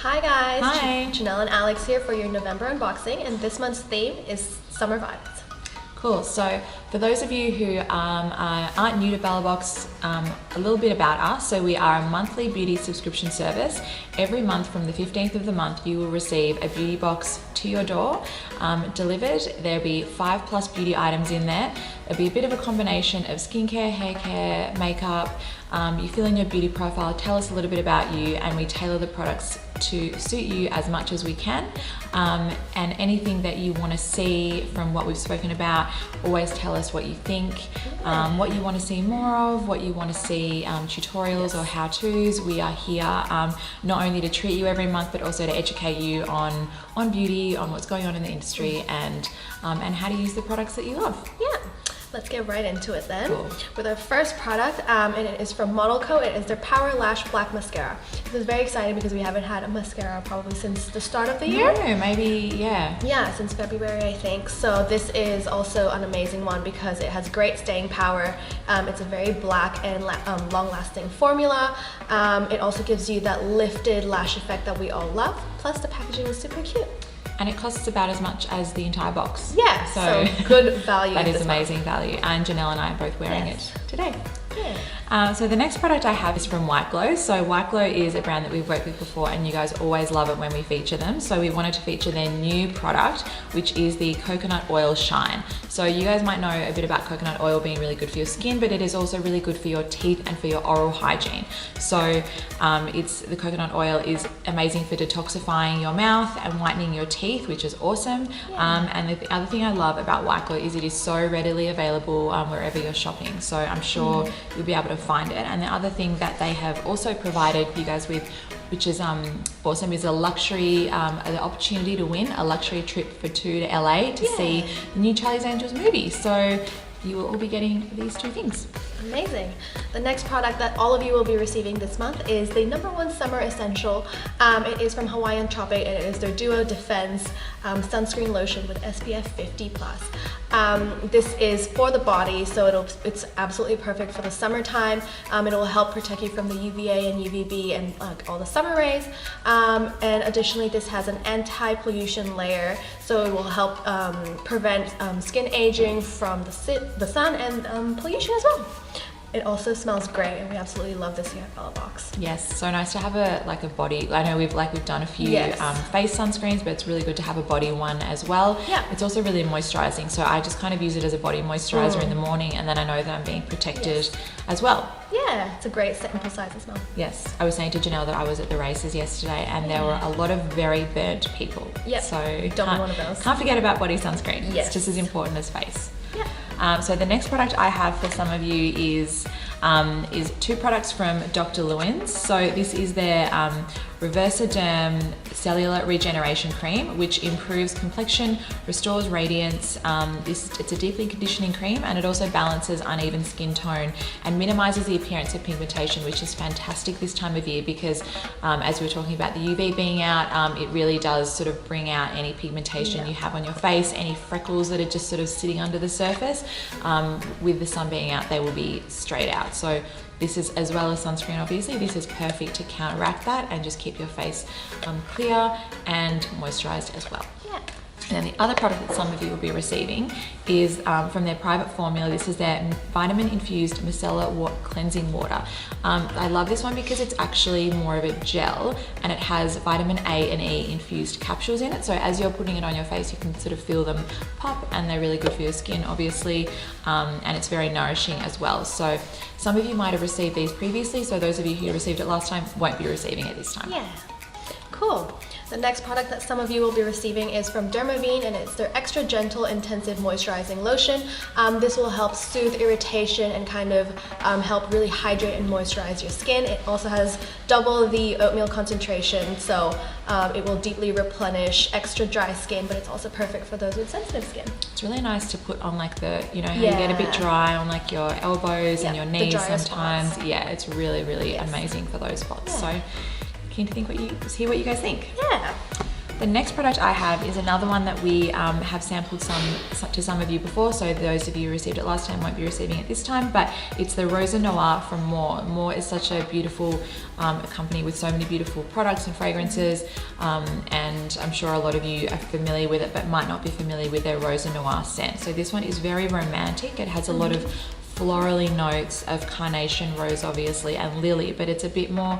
Hi guys, Hi. Janelle and Alex here for your November unboxing, and this month's theme is Summer Vibes. Cool. So for those of you who aren't new to Bellabox, a little bit about us. So we are a monthly beauty subscription service. Every month from the 15th of the month, you will receive a beauty box to your door delivered. There'll be 5+ beauty items in there. It'll be a bit of a combination of skincare, hair care, makeup. You fill in your beauty profile, tell us a little bit about you, and we tailor the products to suit you as much as we can. And anything that you want to see from what we've spoken about, always tell us what you think, what you want to see more of, what you want to see tutorials or how-tos. We are here not only to treat you every month, but also to educate you on beauty, on what's going on in the industry, and how to use the products that you love. Yeah. Let's get right into it then. Cool. With our first product, and it is from Model Co. It is their Power Lash Black Mascara. This is very exciting because we haven't had a mascara probably since the start of the year. No, maybe, yeah. Yeah, since February, I think. So this is also an amazing one because it has great staying power. It's a very black and long-lasting formula. It also gives you that lifted lash effect that we all love. Plus the packaging is super cute. And it costs about as much as the entire box. Yeah, so good value. That is amazing value. And Janelle and I are both wearing it today. Yeah. So the next product I have is from White Glow. So White Glow is a brand that we've worked with before, and you guys always love it when we feature them. So we wanted to feature their new product, which is the Coconut Oil Shine. So you guys might know a bit about coconut oil being really good for your skin, but it is also really good for your teeth and for your oral hygiene. So the coconut oil is amazing for detoxifying your mouth and whitening your teeth, which is awesome. Yeah. And the other thing I love about White Glow is it is so readily available wherever you're shopping. So I'm sure you'll be able to find it. And the other thing that they have also provided you guys with, which is awesome, is a luxury, the opportunity to win a luxury trip for 2 to LA to see the new Charlie's Angels movie. So you will all be getting these 2 things. Amazing. The next product that all of you will be receiving this month is the #1 summer essential. It is from Hawaiian Tropic, and it is their Duo Defense sunscreen lotion with SPF 50+. This is for the body, so it's absolutely perfect for the summertime. It will help protect you from the UVA and UVB and all the summer rays. And additionally, this has an anti-pollution layer, so it will help prevent skin aging from the sun and pollution as well. It also smells great, and we absolutely love this here at Bellabox. Yes, so nice to have a body. I know we've done a few face sunscreens, but it's really good to have a body one as well. Yeah. It's also really moisturizing, so I just kind of use it as a body moisturizer in the morning, and then I know that I'm being protected as well. Yeah, it's a great sample size as well. Yes, I was saying to Janelle that I was at the races yesterday, and there were a lot of very burnt people. Yep. So don't want one of those. Can't forget about body sunscreen. Yes. It's just as important as face. Yeah. So the next product I have for some of you is 2 products from Dr. Luhans. So this is their Reversiderm Cellular Regeneration Cream, which improves complexion, restores radiance. It's a deeply conditioning cream, and it also balances uneven skin tone and minimizes the appearance of pigmentation, which is fantastic this time of year because as we were talking about the UV being out, it really does sort of bring out any pigmentation you have on your face, any freckles that are just sort of sitting under the surface. With the sun being out, they will be straight out. So this is, as well as sunscreen obviously, this is perfect to counteract that and just keep your face clear and moisturized as well. Yeah. And the other product that some of you will be receiving is from their private formula. This is their vitamin infused micellar cleansing water. I love this one because it's actually more of a gel, and it has vitamin A and E infused capsules in it. So as you're putting it on your face, you can sort of feel them pop, and they're really good for your skin obviously, and it's very nourishing as well. So some of you might have received these previously, so those of you who received it last time won't be receiving it this time. Yeah. Cool. The next product that some of you will be receiving is from Dermaveen, and it's their Extra Gentle Intensive Moisturizing Lotion. This will help soothe irritation and kind of help really hydrate and moisturize your skin. It also has double the oatmeal concentration, so it will deeply replenish extra dry skin, but it's also perfect for those with sensitive skin. It's really nice to put on how you get a bit dry on your elbows and your knees sometimes. Spots. Yeah, it's really amazing for those spots. So keen to hear what you guys think. Yeah. The next product I have is another one that we have sampled to some of you before, so those of you who received it last time won't be receiving it this time, but it's the Rosa Noir from More. More is such a beautiful company with so many beautiful products and fragrances, and I'm sure a lot of you are familiar with it but might not be familiar with their Rosa Noir scent. So this one is very romantic. It has a lot of florally notes of carnation, rose obviously, and lily, but it's a bit more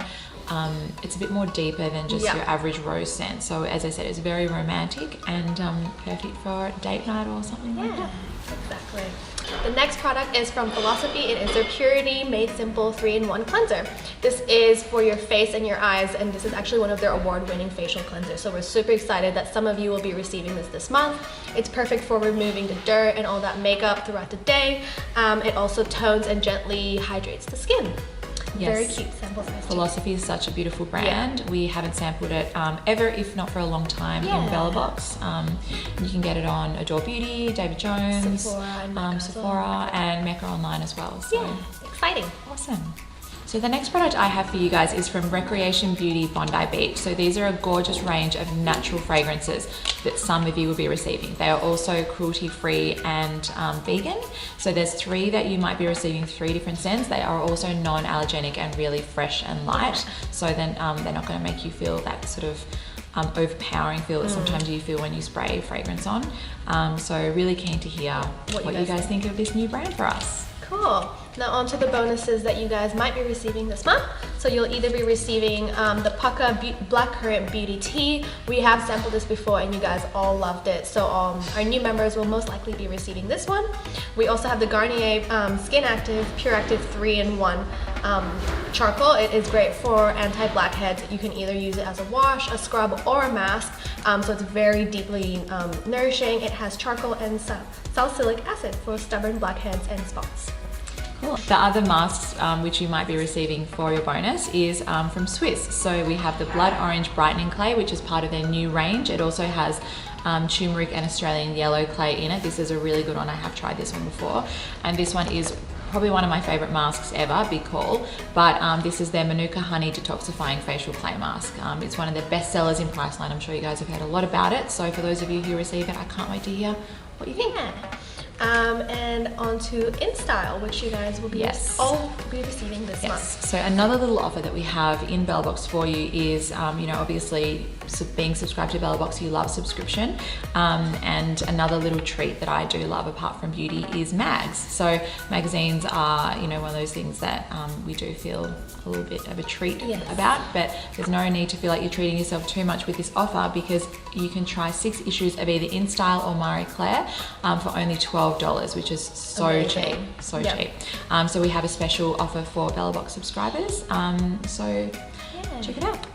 deeper than just your average rose scent. So as I said, it's very romantic and perfect for a date night or something like that. Exactly. The next product is from Philosophy. It is their Purity Made Simple 3-in-1 cleanser. This is for your face and your eyes, and this is actually one of their award-winning facial cleansers. So we're super excited that some of you will be receiving this month. It's perfect for removing the dirt and all that makeup throughout the day. It also tones and gently hydrates the skin. Yes. Very cute sample size. Philosophy is such a beautiful brand. We haven't sampled it ever, if not for a long time, in Bellabox. You can get it on Adore Beauty, David Jones, Sephora, and Mecca online as well. So exciting. Awesome. So the next product I have for you guys is from Recreation Beauty Bondi Beach. So these are a gorgeous range of natural fragrances that some of you will be receiving. They are also cruelty-free and vegan. So there's 3 that you might be receiving, 3 different scents. They are also non-allergenic and really fresh and light. So then they're not going to make you feel that sort of overpowering feel that sometimes you feel when you spray fragrance on. So really keen to hear what you guys think of this new brand for us. Cool. Now on to the bonuses that you guys might be receiving this month. So you'll either be receiving the Pucca Blackcurrant Beauty Tea. We have sampled this before and you guys all loved it. So our new members will most likely be receiving this one. We also have the Garnier Skin Active Pure Active 3-in-1 charcoal. It is great for anti-blackheads. You can either use it as a wash, a scrub, or a mask. So it's very deeply nourishing. It has charcoal and salicylic acid for stubborn blackheads and spots. Cool. The other masks which you might be receiving for your bonus is from Swiss. So we have the Blood Orange Brightening Clay, which is part of their new range. It also has turmeric and Australian yellow clay in it. This is a really good one. I have tried this one before. And this one is probably one of my favorite masks ever, big call, but this is their Manuka Honey Detoxifying Facial Clay Mask. It's one of their best sellers in Priceline. I'm sure you guys have heard a lot about it. So for those of you who receive it, I can't wait to hear what you think. And on to InStyle, which you guys will be all be receiving this month. So another little offer that we have in Bellabox for you is, obviously being subscribed to Bellabox, you love subscription. And another little treat that I do love apart from beauty is mags. So magazines are, one of those things that we do feel a little bit of a treat about, but there's no need to feel like you're treating yourself too much with this offer because you can try 6 issues of either InStyle or Marie Claire for only $12, which is so cheap, cheap. So we have a special offer for Bellabox subscribers. So check it out.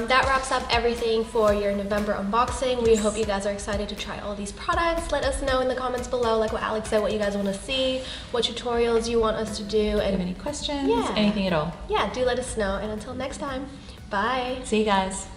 That wraps up everything for your November unboxing. We hope you guys are excited to try all these products. Let us know in the comments below, like what Alex said, what you guys want to see, what tutorials you want us to do, and if you have any questions, anything at all. Yeah, do let us know. And until next time, bye. See you guys.